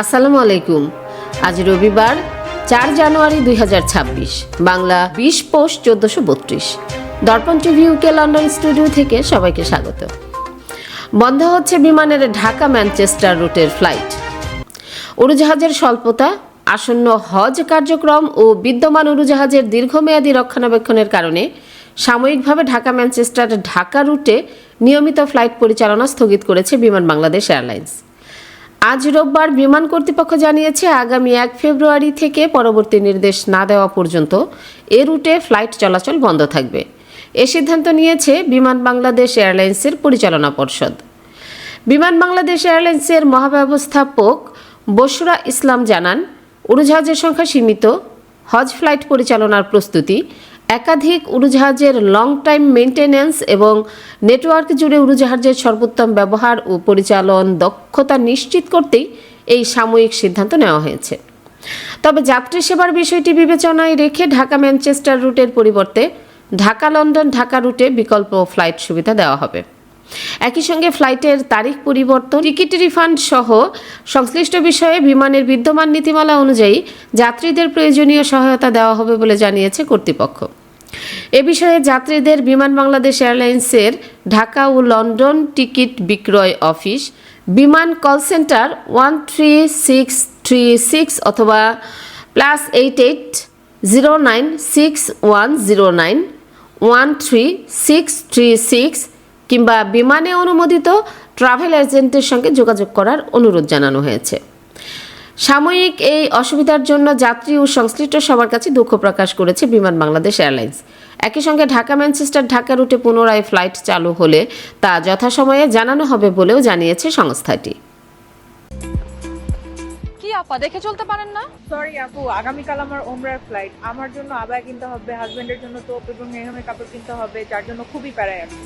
আসসালামু আলাইকুম। আজ রবিবার 4 জানুয়ারি 2026, বাংলা 20 পৌষ 1432। দর্পণ টিভি ইউকে লন্ডন স্টুডিও থেকে সবাইকে স্বাগত। বন্ধ হচ্ছে বিমানের ঢাকা ম্যানচেস্টার রুটের ফ্লাইট। উড়োজাহাজের স্বল্পতা, আসন্ন হজ কার্যক্রম ও বিদ্যমান উড়োজাহাজের দীর্ঘমেয়াদী রক্ষণাবেক্ষণের কারণে সাময়িকভাবে ঢাকা ম্যানচেস্টার ঢাকা রুটে নিয়মিত ফ্লাইট পরিচালনা স্থগিত করেছে বিমান বাংলাদেশ এয়ারলাইন্স। আজ রোববার বিমান কর্তৃপক্ষ জানিয়েছে, আগামী 1 ফেব্রুয়ারি থেকে পরবর্তী নির্দেশ না দেওয়া পর্যন্ত এ রুটে ফ্লাইট চলাচল বন্ধ থাকবে। এ সিদ্ধান্ত নিয়েছে বিমান বাংলাদেশ এয়ারলাইন্সের পরিচালনা পর্ষদ। বিমান বাংলাদেশ এয়ারলাইন্সের মহাব্যবস্থাপক বশরা ইসলাম জানান, উড়োজাহাজের সংখ্যা সীমিত, হজ ফ্লাইট পরিচালনার প্রস্তুতি, একাধিক উড়োজাহাজের লং টাইম মেইনটেন্যান্স এবং নেটওয়ার্ক জুড়ে উড়োজাহাজের সর্বোত্তম ব্যবহার ও পরিচালন দক্ষতা নিশ্চিত করতেই এই সাময়িক সিদ্ধান্ত নেওয়া হয়েছে। তবে যাত্রী সেবার বিষয়টি বিবেচনায় রেখে ঢাকা ম্যানচেস্টার রুটের পরিবর্তে ঢাকা লন্ডন ঢাকা রুটে বিকল্প ফ্লাইট সুবিধা দেওয়া হবে। একই সঙ্গে ফ্লাইটের তারিখ পরিবর্তন, টিকিট রিফান্ড সহ সংশ্লিষ্ট বিষয়ে বিমানের বিদ্যমান নীতিমালা অনুযায়ী যাত্রীদের প্রয়োজনীয় সহায়তা দেওয়া হবে বলে জানিয়েছে কর্তৃপক্ষ। এ বিষয়ে যাত্রীদের বিমান বাংলাদেশ এয়ারলাইন্সের ঢাকা ও লন্ডন টিকিট বিক্রয় অফিস, বিমান কল সেন্টার 13636 অথবা +88 09 6109 13636 কিংবা বিমানে অনুমোদিত ট্রাভেল এজেন্টের সঙ্গে যোগাযোগ করার অনুরোধ জানানো হয়েছে। সাময়িক এই অসুবিধার জন্য যাত্রী ও সংশ্লিষ্ট সবার কাছে দুঃখ প্রকাশ করেছে বিমান বাংলাদেশ এয়ারলাইন্স। একই সঙ্গে ঢাকা ম্যানচেস্টার ঢাকা রুটে পুনরায় ফ্লাইট চালু হলে তা যথাসময়ে জানানো হবে বলেও জানিয়েছে সংস্থাটি। কি আপা, দেখে চলতে পারেন না? সরি আপু, আগামীকাল আমার ওমরার ফ্লাইট। আমার জন্য আবায়া কিনতে হবে, হাজবেন্ডের জন্য টোপ এবং মেহমের কাপড় কিনতে হবে, যার জন্য খুবই প্যারায় আছি।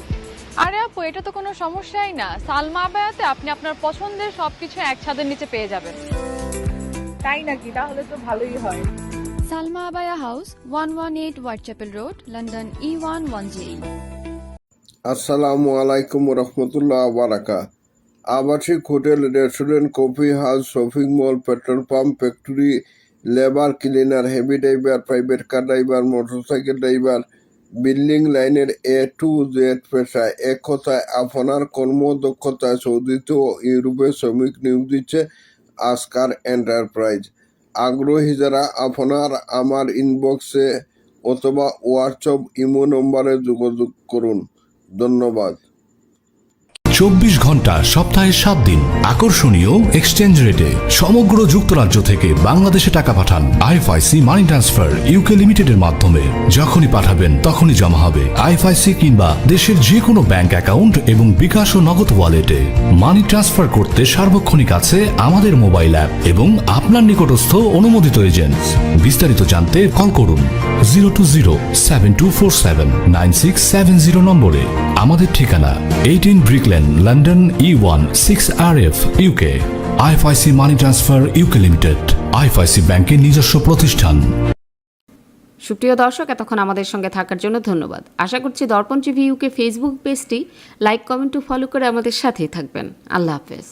আরে আপু, এটা তো কোনো সমস্যাই না। সালমা আবায়াতে আপনি আপনার পছন্দের সবকিছু এক ছাদের নিচে পেয়ে যাবেন। তাই নাকি? তাহলে তো ভালোই হয়। Salma abaya house, 118 Whitechapel road, London E110। আসসালামু আলাইকুম রহমতুল্লাহ বারাকা। আবাসিক hotel, restaurant, coffee house, shopping mall, petrol pump, factory, labour, cleaner, heavy driver, private car driver, motorcycle driver, building লাইনের A to Z পেশায়, এক কথায় আপনার কর্মদক্ষতায় সৌদিতে ও ইউরোপে শ্রমিক নিয়োগ দিচ্ছে আসকার এন্টারপ্রাইজ। আগ্রহী যারা আপনার আমার ইনবক্সে অথবা হোয়াটসঅ্যাপ ইমো নম্বরে যোগাযোগ করুন। ধন্যবাদ। 24 ঘন্টা সপ্তাহে 7 দিন আকর্ষণীয় এক্সচেঞ্জ রেটে সমগ্র যুক্তরাজ্য থেকে বাংলাদেশে টাকা পাঠান। আইএফআইসি মানি ট্রান্সফার ইউকে লিমিটেডের মাধ্যমে যখনই পাঠাবেন তখনই জমা হবে আইএফআইসি কিংবা দেশের যে কোনো ব্যাংক অ্যাকাউন্ট এবং বিকাশ ও নগদ ওয়ালেটে। মানি ট্রান্সফার করতে সার্বক্ষণিক আছে আমাদের মোবাইল অ্যাপ এবং আপনার নিকটস্থ অনুমোদিত এজেন্ট। বিস্তারিত জানতে কল করুন 020-7247-9670 নম্বরে। আমাদের ঠিকানা 18 Brick Lane, London E1 6RF, UK। IFIC money transfer UK limited, IFIC ব্যাংকের নিজস্ব প্রতিষ্ঠান। সুপ্রিয় দর্শক, এতক্ষণ আমাদের সঙ্গে থাকার জন্য ধন্যবাদ। আশা করছি দর্পণ টিভি ইউকে ফেসবুক পেজটি লাইক, কমেন্ট ও ফলো করে আমাদের সাথেই থাকবেন। আল্লাহ হাফেজ।